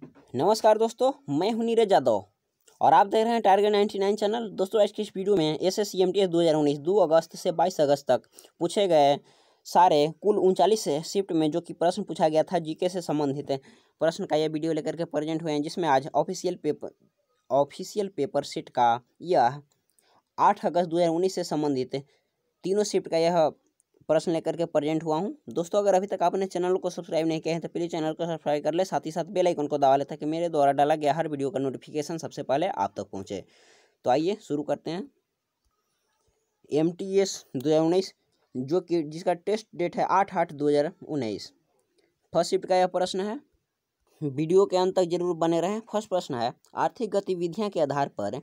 नमस्कार दोस्तों, मैं हूं नीरज यादव और आप देख रहे हैं टारगेट 99 चैनल। दोस्तों, आज की इस वीडियो में एसएससी एमटीएस 2019 2 अगस्त से 22 अगस्त तक पूछे गए सारे कुल 39 शिफ्ट में जो कि प्रश्न पूछा गया था जीके से संबंधित प्रश्न का यह वीडियो लेकर के प्रेजेंट हुए हैं, जिसमें आज ऑफिशियल पेपर सेट का यह 8 अगस्त 2019 से संबंधित तीनों शिफ्ट का यह प्रश्न लेकर के प्रेजेंट हुआ हूं। दोस्तों, अगर अभी तक आपने चैनल को सब्सक्राइब नहीं किया है तो प्लीज़ चैनल को सब्सक्राइब कर ले, साथ ही साथ बेल आइकन को दबा ले ताकि मेरे द्वारा डाला गया हर वीडियो का नोटिफिकेशन सबसे पहले आप तक पहुंचे। तो आइए शुरू करते हैं। एमटीएस 2019 जो कि जिसका टेस्ट डेट है 8/8/2019। फर्स्ट शिफ्ट का यह प्रश्न है, वीडियो के अंत तक जरूर बने रहें। फर्स्ट प्रश्न है, आर्थिक गतिविधियाँ के आधार पर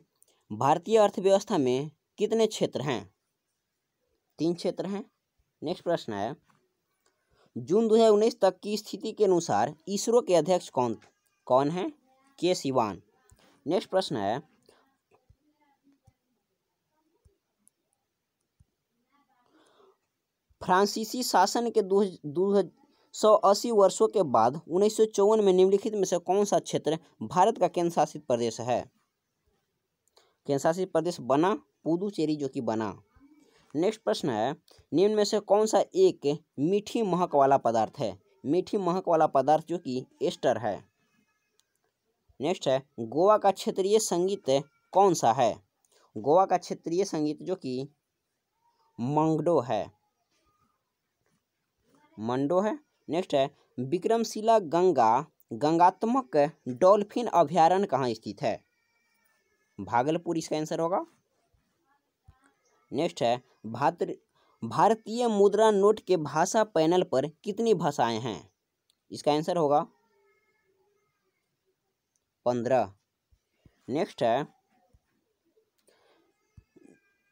भारतीय अर्थव्यवस्था में कितने क्षेत्र हैं? 3 क्षेत्र हैं। नेक्स्ट प्रश्न है, जून 2019 तक की स्थिति के अनुसार इसरो के अध्यक्ष कौन हैं? के सिवान। नेक्स्ट प्रश्न है, फ्रांसीसी शासन के 280 वर्षों के बाद 1954 में निम्नलिखित में से कौन सा क्षेत्र भारत का केंद्र शासित प्रदेश है? केंद्र शासित प्रदेश बना पुदुचेरी, जो कि बना। नेक्स्ट प्रश्न है, निम्न में से कौन सा एक मीठी महक वाला पदार्थ है? मीठी महक वाला पदार्थ जो कि एस्टर है। नेक्स्ट है, गोवा का क्षेत्रीय संगीत कौन सा है? गोवा का क्षेत्रीय संगीत जो कि मंगडो है, मंडो है। नेक्स्ट है, विक्रमशिला गंगात्मक डॉल्फिन अभयारण्य कहाँ स्थित है? भागलपुर इसका आंसर होगा। नेक्स्ट है, भारतीय मुद्रा नोट के भाषा पैनल पर कितनी भाषाएं हैं? इसका आंसर होगा 15। नेक्स्ट है,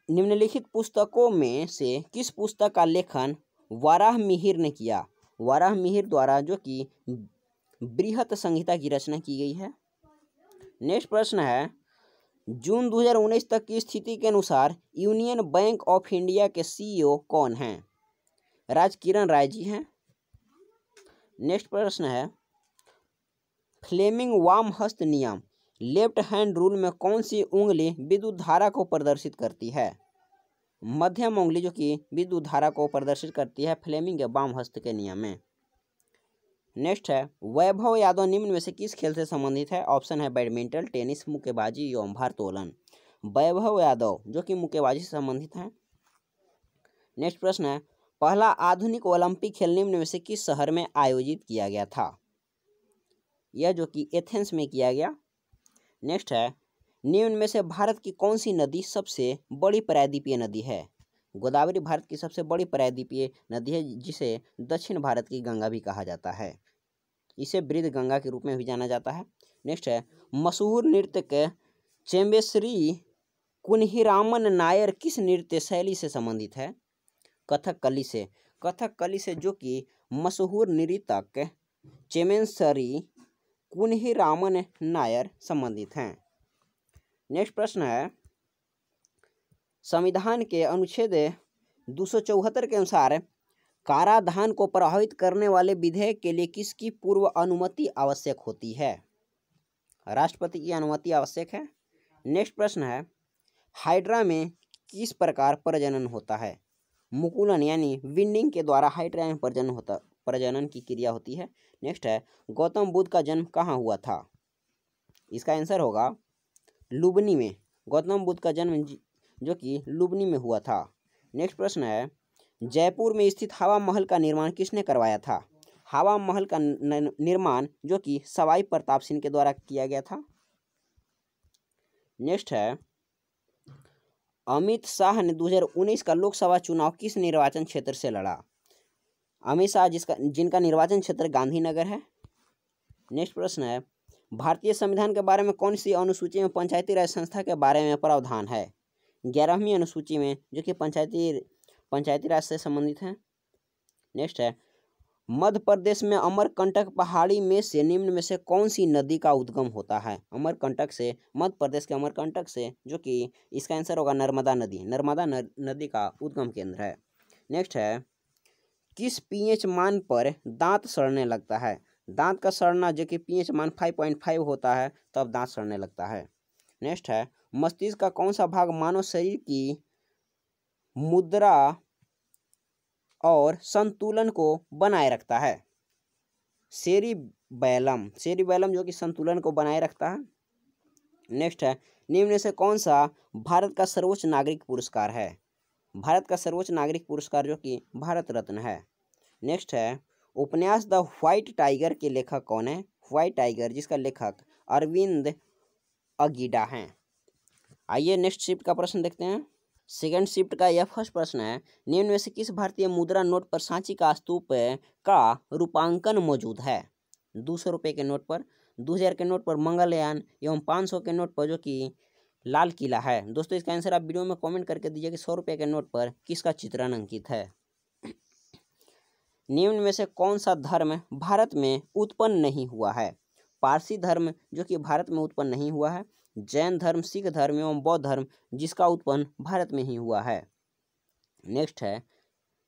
निम्नलिखित पुस्तकों में से किस पुस्तक का लेखन वराहमिहिर ने किया? वराहमिहिर द्वारा जो कि बृहत संहिता की रचना की गई है। नेक्स्ट प्रश्न है, जून 2019 तक की स्थिति के अनुसार यूनियन बैंक ऑफ इंडिया के सीईओ कौन हैं? राजकिरण राय जी हैं। नेक्स्ट प्रश्न है, फ्लेमिंग वाम हस्त नियम लेफ्ट हैंड रूल में कौन सी उंगली विद्युत धारा को प्रदर्शित करती है? मध्यम उंगली जो कि विद्युत धारा को प्रदर्शित करती है फ्लेमिंग वाम हस्त के नियम में। नेक्स्ट है, वैभव यादव निम्न में से किस खेल से संबंधित है? ऑप्शन है बैडमिंटन, टेनिस, मुक्केबाजी एवं भारोत्तोलन। वैभव यादव जो कि मुक्केबाजी से संबंधित है। नेक्स्ट प्रश्न है, पहला आधुनिक ओलंपिक खेल निम्न में से किस शहर में आयोजित किया गया था? यह जो कि एथेंस में किया गया। नेक्स्ट है, निम्न में से भारत की कौन सी नदी सबसे बड़ी प्रायद्वीपीय नदी है? गोदावरी भारत की सबसे बड़ी प्रायद्वीपीय नदी है, जिसे दक्षिण भारत की गंगा भी कहा जाता है। इसे बृहद गंगा के रूप में भी जाना जाता है। नेक्स्ट है, मशहूर नृत्यक चेम्बेश्वरी कुन्हीरामन नायर किस नृत्य शैली से संबंधित है? कथकली से। कथकली से जो कि मशहूर नृत्यक चेम्बेश्वरी कुन्हीरामन नायर संबंधित हैं। नेक्स्ट प्रश्न है, संविधान के अनुच्छेद 274 के अनुसार कराधान को प्रभावित करने वाले विधेयक के लिए किसकी पूर्व अनुमति आवश्यक होती है? राष्ट्रपति की अनुमति आवश्यक है। नेक्स्ट प्रश्न है, हाइड्रा में किस प्रकार प्रजनन होता है? मुकुलन यानी विंडिंग के द्वारा हाइड्रा में प्रजनन की क्रिया होती है। नेक्स्ट है, गौतम बुद्ध का जन्म कहाँ हुआ था? इसका आंसर होगा लुबनी में। गौतम बुद्ध का जन्म जो कि लुबनी में हुआ था। नेक्स्ट प्रश्न है, जयपुर में स्थित हवा महल का निर्माण किसने करवाया था? हवा महल का निर्माण जो कि सवाई प्रताप सिंह के द्वारा किया गया था। नेक्स्ट है, अमित शाह ने 2019 का लोकसभा चुनाव किस निर्वाचन क्षेत्र से लड़ा? अमित शाह जिनका निर्वाचन क्षेत्र गांधीनगर है। नेक्स्ट प्रश्न है, भारतीय संविधान के बारे में कौन सी अनुसूची में पंचायती राज संस्था के बारे में प्रावधान है? 11वीं अनुसूची में, जो कि पंचायती राज से संबंधित है। नेक्स्ट है, मध्य प्रदेश में अमरकंटक पहाड़ी में से निम्न में से कौन सी नदी का उद्गम होता है? अमरकंटक से, मध्य प्रदेश के अमरकंटक से, जो कि इसका आंसर होगा नर्मदा नदी। नर्मदा नदी का उद्गम केंद्र है। नेक्स्ट है, किस पीएच मान पर दांत सड़ने लगता है? दांत का सड़ना जो कि pH मान 5.5 होता है तब दांत सड़ने लगता है। नेक्स्ट है, मस्तिष्क का कौन सा भाग मानव शरीर की मुद्रा और संतुलन को बनाए रखता है? सेरिबैलम। सेरिबैलम जो कि संतुलन को बनाए रखता है। नेक्स्ट है, निम्न में से कौन सा भारत का सर्वोच्च नागरिक पुरस्कार है? भारत का सर्वोच्च नागरिक पुरस्कार जो कि भारत रत्न है। नेक्स्ट है, उपन्यास द व्हाइट टाइगर के लेखक कौन है? व्हाइट टाइगर जिसका लेखक अरविंद अगीडा हैं। आइए नेक्स्ट शिफ्ट का प्रश्न देखते हैं। सेकंड शिफ्ट का यह फर्स्ट प्रश्न है, निम्न में से किस भारतीय मुद्रा नोट पर सांची का स्तूप का रूपांकन मौजूद है? 200 रुपये के नोट पर, 2000 के नोट पर मंगलयान एवं 500 के नोट पर जो कि लाल किला है। दोस्तों इसका आंसर आप वीडियो में कमेंट करके दीजिए कि 100 रुपये के नोट पर किसका चित्रण अंकित है। निम्न में से कौन सा धर्म भारत में उत्पन्न नहीं हुआ है? पारसी धर्म जो कि भारत में उत्पन्न नहीं हुआ है, जैन धर्म, सिख धर्म एवं बौद्ध धर्म जिसका उत्पन्न भारत में ही हुआ है। नेक्स्ट है,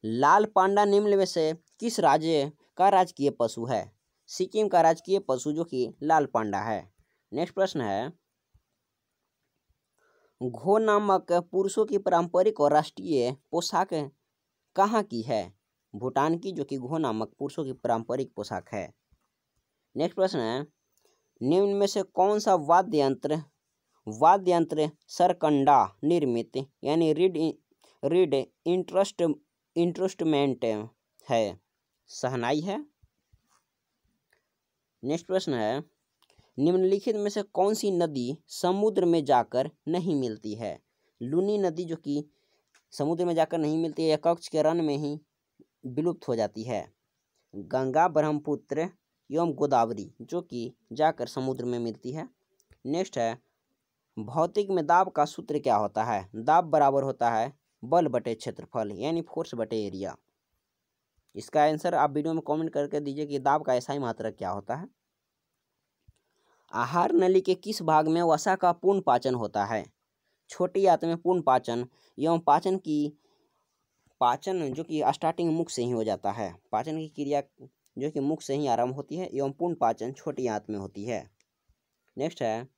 लाल पांडा निम्न में से किस राज्य का राजकीय पशु है? सिक्किम का राजकीय पशु जो कि लाल पांडा है। नेक्स्ट प्रश्न है, घो नामक पुरुषों की पारंपरिक और राष्ट्रीय पोशाक कहाँ की है? भूटान की जो कि घो नामक पुरुषों की पारंपरिक पोशाक है। नेक्स्ट प्रश्न है, निम्न में से कौन सा वाद्य यंत्र सरकंडा निर्मित यानी रीड इंस्ट्रूमेंट है? शहनाई है। नेक्स्ट प्रश्न है, निम्नलिखित में से कौन सी नदी समुद्र में जाकर नहीं मिलती है? लूनी नदी जो कि समुद्र में जाकर नहीं मिलती है या कच्छ के रण में ही विलुप्त हो जाती है। गंगा, ब्रह्मपुत्र एवं गोदावरी जो कि जाकर समुद्र में मिलती है। नेक्स्ट है, भौतिक में दाब का सूत्र क्या होता है? दाब बराबर होता है बल बटे क्षेत्रफल यानी फोर्स बटे एरिया। इसका आंसर आप वीडियो में कमेंट करके दीजिए कि दाब का ऐसा ही मात्रक क्या होता है। आहार नली के किस भाग में वसा का पूर्ण पाचन होता है? छोटी आंत में पूर्ण पाचन एवं पाचन जो कि स्टार्टिंग मुख से ही हो जाता है। पाचन की क्रिया जो कि मुख से ही आरंभ होती है एवं पूर्ण पाचन छोटी आंत में होती है। नेक्स्ट है,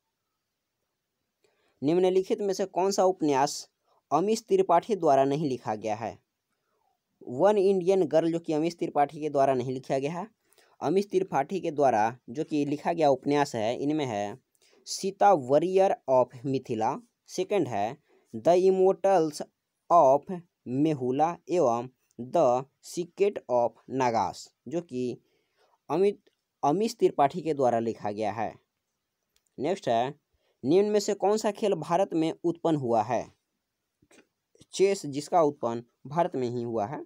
निम्नलिखित में से कौन सा उपन्यास अमीश त्रिपाठी द्वारा नहीं लिखा गया है? वन इंडियन गर्ल जो कि अमीश त्रिपाठी के द्वारा नहीं लिखा गया है। अमीश त्रिपाठी के द्वारा जो कि लिखा गया उपन्यास है इनमें है Sita warrior of Mithila, second है द इमोर्टल्स ऑफ मेहुला एवं द सीक्रेट ऑफ नागास जो कि अमीश त्रिपाठी के द्वारा लिखा गया है। नेक्स्ट है, निम्न में से कौन सा खेल भारत में उत्पन्न हुआ है? चेस जिसका उत्पन्न भारत में ही हुआ है।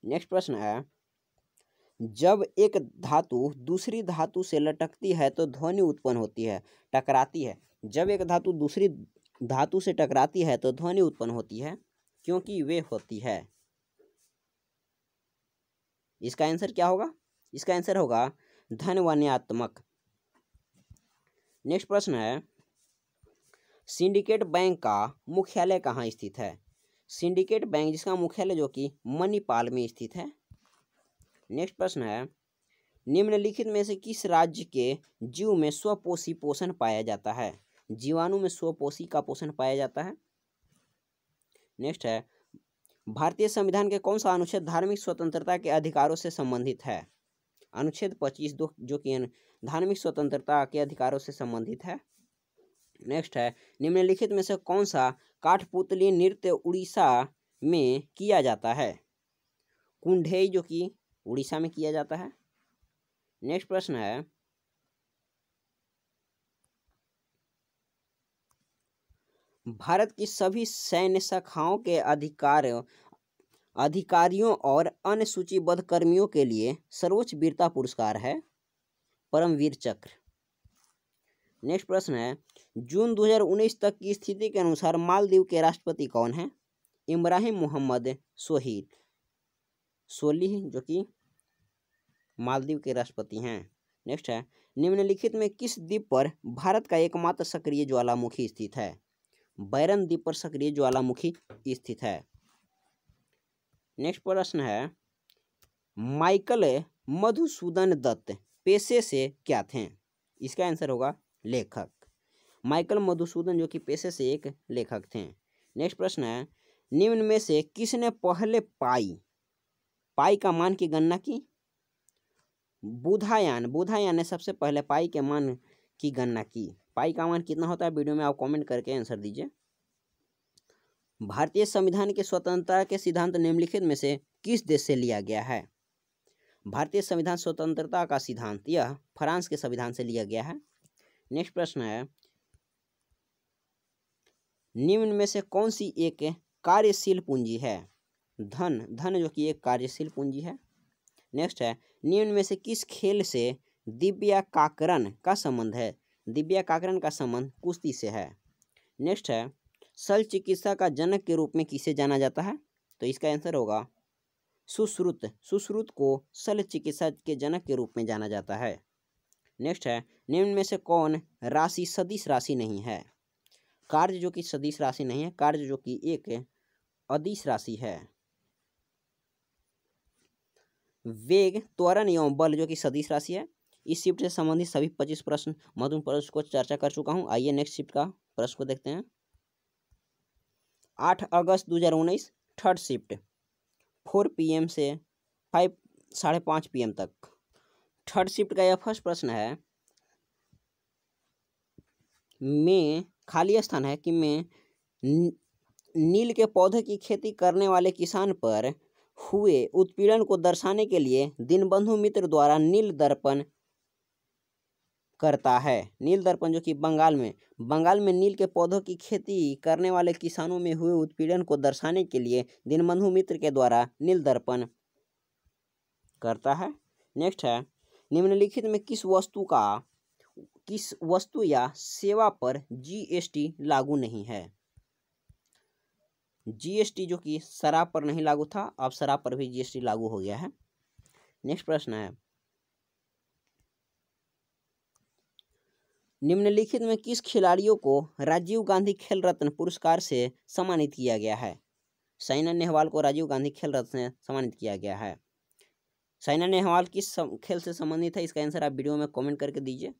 नेक्स्ट प्रश्न है, जब एक धातु दूसरी धातु से लटकती है तो ध्वनि उत्पन्न होती है, टकराती है। जब एक धातु दूसरी धातु से टकराती है तो ध्वनि उत्पन्न होती है क्योंकि वे होती है। इसका आंसर क्या होगा? इसका आंसर होगा ध्वन्यात्मक। नेक्स्ट प्रश्न है, सिंडिकेट बैंक का मुख्यालय कहाँ स्थित है? सिंडिकेट बैंक जिसका मुख्यालय जो कि मणिपाल में स्थित है। नेक्स्ट प्रश्न है, निम्नलिखित में से किस राज्य के जीव में स्वपोषी पोषण पाया जाता है? जीवाणु में स्वपोषी का पोषण पाया जाता है। नेक्स्ट है, भारतीय संविधान के कौन सा अनुच्छेद धार्मिक स्वतंत्रता के अधिकारों से संबंधित है? अनुच्छेद 25 जो कि धार्मिक स्वतंत्रता के अधिकारों से संबंधित है। नेक्स्ट है, निम्नलिखित में से कौन सा काठपुतली नृत्य उड़ीसा में किया जाता है? कुंढेई जो कि उड़ीसा में किया जाता है। नेक्स्ट प्रश्न है, भारत की सभी सैन्य शाखाओं के अधिकारियों और अन्य सूचीबद्ध कर्मियों के लिए सर्वोच्च वीरता पुरस्कार है परमवीर चक्र। नेक्स्ट प्रश्न है, जून 2019 तक की स्थिति के अनुसार मालदीव के राष्ट्रपति कौन हैं? इब्राहिम मोहम्मद सोलिह जो कि मालदीव के राष्ट्रपति हैं। नेक्स्ट है, निम्नलिखित में किस द्वीप पर भारत का एकमात्र सक्रिय ज्वालामुखी स्थित है? बैरन द्वीप पर सक्रिय ज्वालामुखी स्थित है। नेक्स्ट प्रश्न है, माइकल मधुसूदन दत्त पेशे से क्या थे? इसका आंसर होगा लेखक। माइकल मधुसूदन जो कि पेशे से एक लेखक थे। नेक्स्ट प्रश्न है, निम्न में से किसने पहले पाई का मान की गणना की? बुधायान ने सबसे पहले पाई के मान की गणना की। पाई का मान कितना होता है वीडियो में आप कमेंट करके आंसर दीजिए। भारतीय संविधान के स्वतंत्रता के सिद्धांत निम्नलिखित में से किस देश से लिया गया है? भारतीय संविधान स्वतंत्रता का सिद्धांत यह फ्रांस के संविधान से लिया गया है। नेक्स्ट प्रश्न है, निम्न में से कौन सी एक कार्यशील पूंजी है? धन जो कि एक कार्यशील पूंजी है। नेक्स्ट है, निम्न में से किस खेल से दिव्याकाकरण का संबंध है? दिव्याकाकरण का संबंध कुश्ती से है। नेक्स्ट है, शल्य चिकित्सा का जनक के रूप में किसे जाना जाता है? तो इसका आंसर होगा सुश्रुत को शल्य चिकित्सा के जनक के रूप में जाना जाता है। नेक्स्ट है, निम्न में से कौन राशि सदिश राशि नहीं है? कार्य जो कि सदिश राशि नहीं है, कार्य जो कि एक अदिश राशि है। वेग, त्वरण एवं बल जो कि सदिश राशि है। इस शिफ्ट से संबंधित सभी 25 प्रश्न महत्वपूर्ण प्रश्न को चर्चा कर चुका हूं। आइए नेक्स्ट शिफ्ट का प्रश्न को देखते हैं। 8 अगस्त 2019 थर्ड शिफ्ट 4 PM से 5:30 PM तक। थर्ड शिफ्ट का यह फर्स्ट प्रश्न है, में खाली स्थान है कि में नील के पौधे की खेती करने वाले किसान पर हुए उत्पीड़न को दर्शाने के लिए दीनबंधु मित्र द्वारा नील दर्पण करता है। नील दर्पण जो कि बंगाल में नील के पौधों की खेती करने वाले किसानों में हुए उत्पीड़न को दर्शाने के लिए दीनबंधु मित्र के द्वारा नील दर्पण करता है। नेक्स्ट है, निम्नलिखित में किस वस्तु या सेवा पर GST लागू नहीं है? GST जो कि शराब पर नहीं लागू था, अब शराब पर भी GST लागू हो गया है। नेक्स्ट प्रश्न है, निम्नलिखित में किस खिलाड़ियों को राजीव गांधी खेल रत्न पुरस्कार से सम्मानित किया गया है? साइना नेहवाल को राजीव गांधी खेल रत्न से सम्मानित किया गया है। साइना नेहवाल किस खेल से संबंधित है? इसका आंसर आप वीडियो में कमेंट करके दीजिए।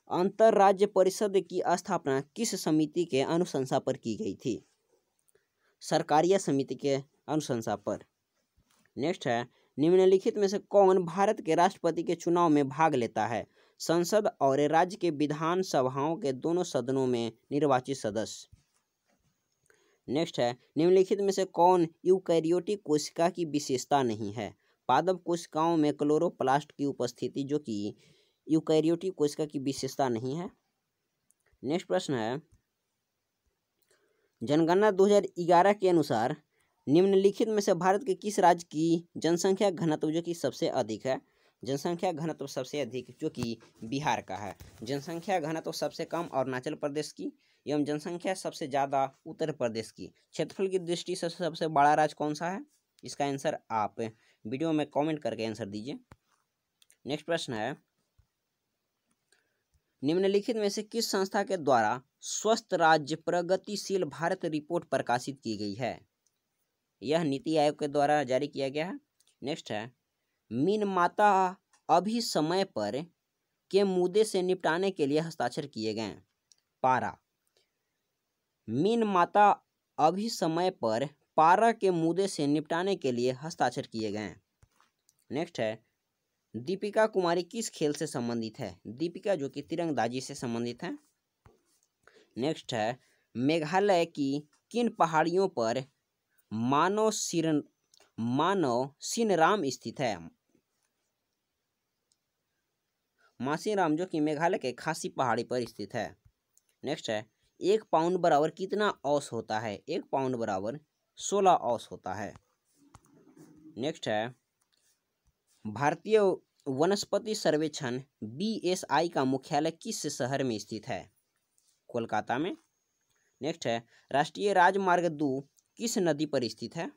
अंतरराज्य परिषद की स्थापना किस समिति के अनुशंसा पर की गई थी? सरकारिया समिति के अनुशंसा पर। नेक्स्ट है, निम्नलिखित में से कौन भारत के राष्ट्रपति के चुनाव में भाग लेता है? संसद और राज्य के विधान सभाओं के दोनों सदनों में निर्वाचित सदस्य। नेक्स्ट है, निम्नलिखित में से कौन यूकैरियोटिक कोशिका की विशेषता नहीं है? पादप कोशिकाओं में क्लोरोप्लास्ट की उपस्थिति जो कि यूकैरियोटिक कोशिका की विशेषता नहीं है। नेक्स्ट प्रश्न है, जनगणना 2011 के अनुसार निम्नलिखित में से भारत के किस राज्य की जनसंख्या घनत्व जो कि सबसे अधिक है? जनसंख्या घनत्व सबसे अधिक जो कि बिहार का है। जनसंख्या घनत्व सबसे कम अरुणाचल प्रदेश की एवं जनसंख्या सबसे ज़्यादा उत्तर प्रदेश की। क्षेत्रफल की दृष्टि से सबसे बड़ा राज्य कौन सा है? इसका आंसर आप वीडियो में कमेंट करके आंसर दीजिए। नेक्स्ट प्रश्न है, निम्नलिखित में से किस संस्था के द्वारा स्वस्थ राज्य प्रगतिशील भारत रिपोर्ट प्रकाशित की गई है? यह नीति आयोग के द्वारा जारी किया गया है। नेक्स्ट है, मीन माता अभी समय पर के मुद्दे से निपटाने के लिए हस्ताक्षर किए गए। पारा, मीन माता अभी समय पर पारा के मुद्दे से निपटाने के लिए हस्ताक्षर किए गए। नेक्स्ट है, दीपिका कुमारी किस खेल से संबंधित है? दीपिका जो कि तीरंदाजी से संबंधित है। नेक्स्ट है, मेघालय की किन पहाड़ियों पर मानव सिनराम स्थित है? मासिनराम जो कि मेघालय के खासी पहाड़ी पर स्थित है। नेक्स्ट है, 1 पाउंड बराबर कितना औस होता है? 1 पाउंड बराबर 16 औस होता है। नेक्स्ट है, भारतीय वनस्पति सर्वेक्षण BSI का मुख्यालय किस शहर में स्थित है? कोलकाता में। नेक्स्ट है, राष्ट्रीय राजमार्ग 2 किस नदी पर स्थित है?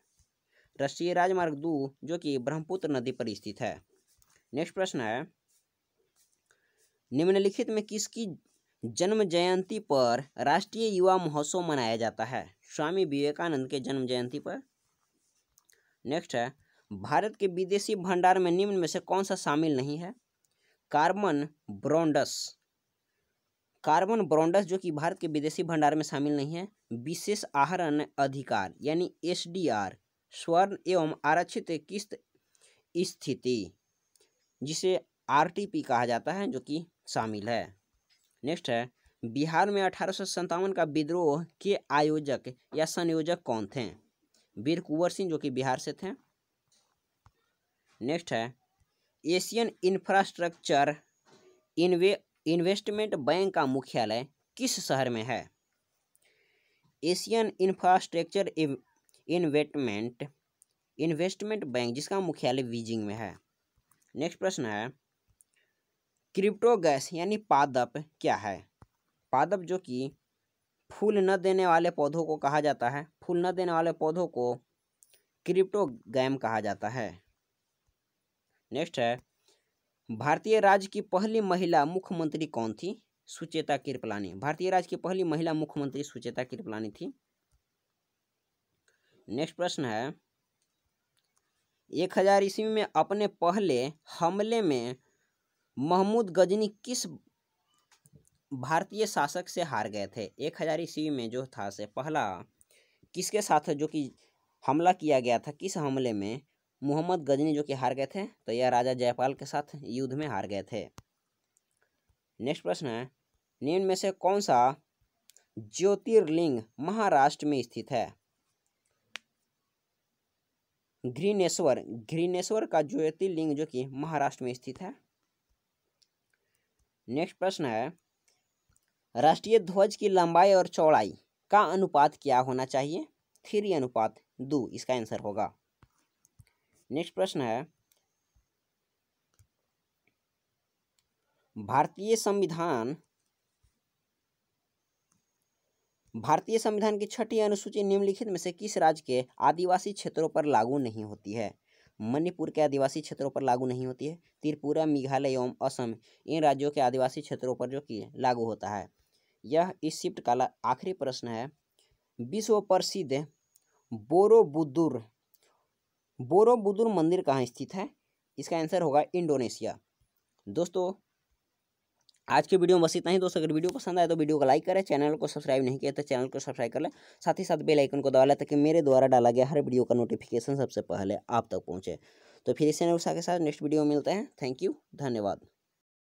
राष्ट्रीय राजमार्ग 2 जो कि ब्रह्मपुत्र नदी पर स्थित है। नेक्स्ट प्रश्न है, निम्नलिखित में किसकी जन्म जयंती पर राष्ट्रीय युवा महोत्सव मनाया जाता है? स्वामी विवेकानंद के जन्म जयंती पर। नेक्स्ट है, भारत के विदेशी भंडार में निम्न में से कौन सा शामिल नहीं है? कार्बन ब्रॉन्डस। कार्बन ब्रॉन्डस जो कि भारत के विदेशी भंडार में शामिल नहीं है। विशेष आहरण अधिकार यानी एसडीआर, स्वर्ण एवं आरक्षित किस्त स्थिति जिसे आरटीपी कहा जाता है जो कि शामिल है। नेक्स्ट है, बिहार में 1857 का विद्रोह के आयोजक या संयोजक कौन थे? वीर कुंवर सिंह जो कि बिहार से थे। नेक्स्ट है, एशियन इंफ्रास्ट्रक्चर इन्वेस्टमेंट बैंक का मुख्यालय किस शहर में है? एशियन इंफ्रास्ट्रक्चर इन्वेस्टमेंट बैंक जिसका मुख्यालय बीजिंग में है। नेक्स्ट प्रश्न है, क्रिप्टो गैस यानी पादप क्या है? पादप जो कि फूल न देने वाले पौधों को कहा जाता है। फूल न देने वाले पौधों को क्रिप्टोगैम कहा जाता है। नेक्स्ट है, भारतीय राज्य की पहली महिला मुख्यमंत्री कौन थी? सुचेता कृपलानी। भारतीय राज्य की पहली महिला मुख्यमंत्री सुचेता कृपलानी थी। नेक्स्ट प्रश्न है, 1000 ईस्वी में अपने पहले हमले में महमूद गजनी किस भारतीय शासक से हार गए थे? 1000 ईस्वी में जो था से पहला किसके साथ जो कि हमला किया गया था? किस हमले में मोहम्मद गजनी जो कि हार गए थे? तो यह राजा जयपाल के साथ युद्ध में हार गए थे। नेक्स्ट प्रश्न है, निम्न में से कौन सा ज्योतिर्लिंग महाराष्ट्र में स्थित है? घृणेश्वर का ज्योतिर्लिंग जो कि महाराष्ट्र में स्थित है। नेक्स्ट प्रश्न है, राष्ट्रीय ध्वज की लंबाई और चौड़ाई का अनुपात क्या होना चाहिए? 3:2 इसका आंसर होगा। नेक्स्ट प्रश्न है, भारतीय संविधान की 6ठी अनुसूची निम्नलिखित में से किस राज्य के आदिवासी क्षेत्रों पर लागू नहीं होती है? मणिपुर के आदिवासी क्षेत्रों पर लागू नहीं होती है। त्रिपुरा, मेघालय एवं असम इन राज्यों के आदिवासी क्षेत्रों पर जो कि लागू होता है। यह इस शिफ्ट का आखिरी प्रश्न है, विश्व प्रसिद्ध बोरोबुदुर मंदिर कहाँ स्थित है? इसका आंसर होगा इंडोनेशिया। दोस्तों आज के वीडियो में बस इतना ही। दोस्तों अगर वीडियो पसंद आए तो वीडियो को लाइक करें, चैनल को सब्सक्राइब नहीं किया तो चैनल को सब्सक्राइब कर लें, साथ ही साथ बेल आइकन को दबा लें ताकि मेरे द्वारा डाला गया हर वीडियो का नोटिफिकेशन सबसे पहले आप तक पहुंचे। तो फिर इसी अनुसार के साथ नेक्स्ट वीडियो में मिलते हैं। थैंक यू, धन्यवाद।